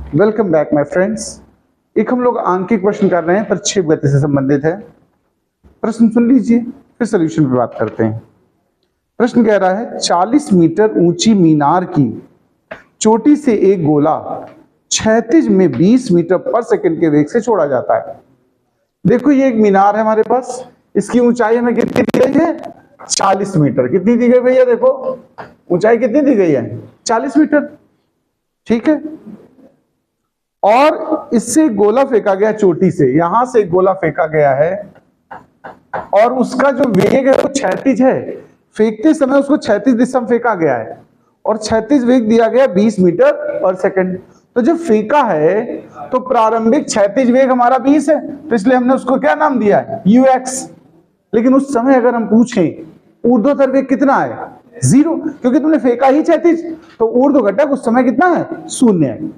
Welcome back my friends. एक हम लोग आंकिक प्रश्न कर रहे हैं, प्रक्षेप गति से संबंधित है। प्रश्न सुन लीजिए, फिर सॉल्यूशन पे बात करते हैं। प्रश्न कह रहा है 40 मीटर ऊंची मीनार की चोटी से एक गोला क्षैतिज में 20 मीटर पर सेकंड के वेग से छोड़ा जाता है। देखो ये एक मीनार है हमारे पास, इसकी ऊंचाई हमें कितनी दी गई है? 40 मीटर। कितनी दी गई भैया? देखो ऊंचाई कितनी दी गई है? 40 मीटर। ठीक है, और इससे गोला फेंका गया चोटी से, यहां से गोला फेंका गया है और उसका जो वेग है वो क्षैतिज है। फेंकते समय उसको क्षैतिज दिशा में फेंका गया है और क्षैतिज वेग दिया गया 20 मीटर पर सेकंड। तो जब फेंका है तो प्रारंभिक क्षैतिज वेग हमारा 20 है, तो इसलिए हमने उसको क्या नाम दिया है? ux। लेकिन उस समय अगर हम पूछें ऊर्ध्वाधर वेग कितना है? 0, क्योंकि तुमने फेंका ही क्षैतिज, तो ऊर्ध्व घटक उस समय कितना है? 0 है।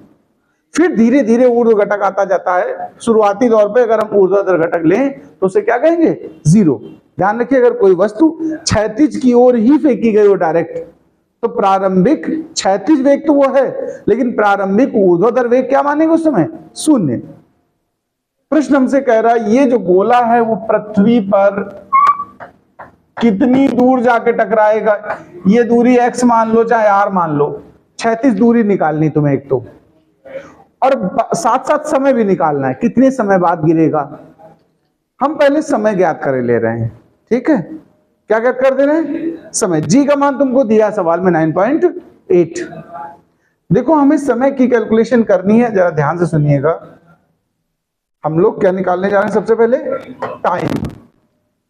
फिर धीरे धीरे ऊर्ध्व घटक आता जाता है। शुरुआती दौर पे अगर हम ऊर्ध्वाधर घटक लें तो उसे क्या कहेंगे? 0। ध्यान रखिए, अगर कोई वस्तु क्षैतिज की ओर ही फेंकी गई हो डायरेक्ट, तो प्रारंभिक क्षैतिज वेग तो वो है, लेकिन प्रारंभिक ऊर्ध्वाधर वेग क्या मानेंगे उस समय? 0। प्रश्न हमसे कह रहा है ये जो गोला है वो पृथ्वी पर कितनी दूर जाके टकराएगा? ये दूरी x मान लो चाहे r मान लो, क्षैतिज दूरी निकालनी तुम्हें एक तो, और साथ साथ समय भी निकालना है, कितने समय बाद गिरेगा। हम पहले समय ज्ञात कर ले रहे हैं। ठीक है, क्या ज्ञात कर दे रहे हैं? समय। जी का मान तुमको दिया सवाल में 9.8। देखो हमें समय की कैलकुलेशन करनी है, जरा ध्यान से सुनिएगा। हम लोग क्या निकालने जा रहे हैं? सबसे पहले टाइम।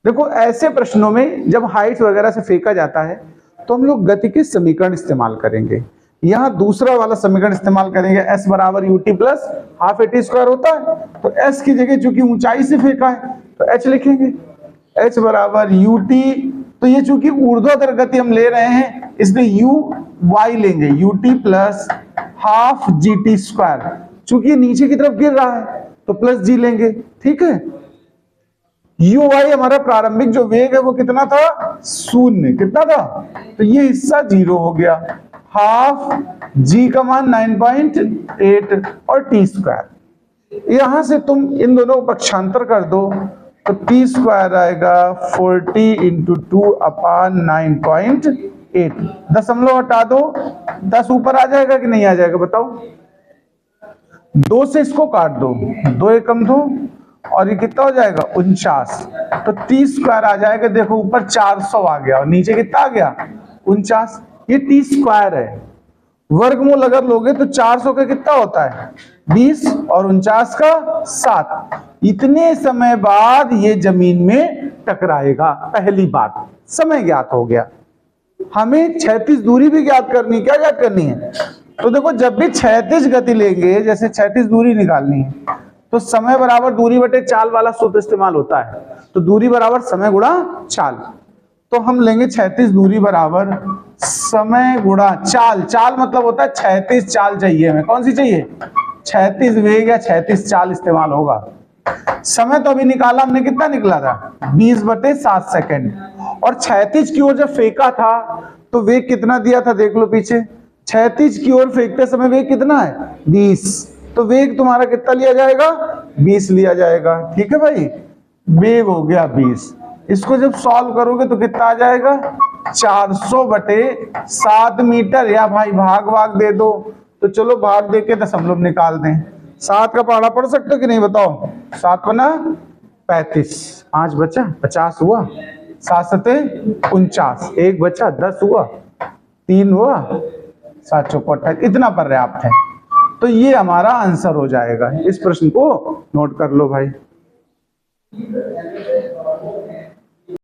देखो ऐसे प्रश्नों में जब हाइट वगैरह से फेंका जाता है तो हम लोग गति के समीकरण इस्तेमाल करेंगे। यहां दूसरा वाला समीकरण इस्तेमाल करेंगे, s बराबर ut plus half at square होता है, तो s की जगह चूंकि ऊंचाई से फेंका है तो h लिखेंगे, h बराबर ut। तो ये चूंकि ऊर्ध्वाधर गति हम ले रहे हैं इसलिए uy लेंगे, ut plus half gt square. चूंकि नीचे की तरफ गिर रहा है तो प्लस g लेंगे। ठीक है, uy हमारा प्रारंभिक जो वेग है वो कितना था? 0। कितना था? तो ये हिस्सा 0 हो गया। हाफ g का मान 9.8 और t स्क्वायर। यहां से तुम इन दोनों को पक्षांतर कर दो तो t स्क्वायर आएगा 40 इंटू 2 अपान 9.8। दशमलव हटा दो, 10 ऊपर आ जाएगा कि नहीं आ जाएगा बताओ? 2 से इसको काट दो, 2 एकम 2, और ये कितना हो जाएगा? 49। तो t स्क्वायर आ जाएगा, देखो ऊपर 400 आ गया और नीचे कितना आ गया? 49। ये t स्क्वायर है। वर्गमूल अगर लोगे तो 400 का कितना होता है? 20 और 49 का 7। इतने समय बाद ये जमीन में टकराएगा। पहली बात, समय ज्ञात हो गया। हमें क्षैतिज दूरी भी ज्ञात करनी। क्या ज्ञात करनी है? तो देखो जब भी क्षैतिज गति लेंगे, जैसे क्षैतिज दूरी निकालनी है, तो समय बराबर दूरी बटे चाल वाला सूत्र इस्तेमाल होता है। तो दूरी बराबर समय गुणा चाल। तो हम लेंगे क्षैतिज दूरी बराबर समय गुणा चाल। चाल मतलब होता है क्षैतिज चाल चाहिए हमें। कौन सी चाहिए? क्षैतिज वेग या क्षैतिज चाल इस्तेमाल होगा। समय तो अभी निकाला हमने, कितना निकला था? 20/7 सेकंड। और क्षैतिज की ओर जब फेंका था तो वेग कितना दिया था? देख लो पीछे, क्षैतिज की ओर फेंकते समय वेग कितना है? 20। तो वेग तुम्हारा कितना लिया जाएगा? 20 लिया जाएगा। ठीक है भाई, वेग हो गया 20। इसको जब सॉल्व करोगे तो कितना आ जाएगा? 400/7 मीटर। या भाई भाग भाग दे दो, तो चलो भाग दे के दशमलव निकाल दें। 7 का पहाड़ा पढ़ सकते हो कि नहीं बताओ? 7 बना 35, 5 बचा 50 हुआ, 7 सते 49, 1 बचा 10 हुआ, 3 हुआ 7 चौको 28। इतना पर्याप्त है। तो ये हमारा आंसर हो जाएगा। इस प्रश्न को नोट कर लो भाई।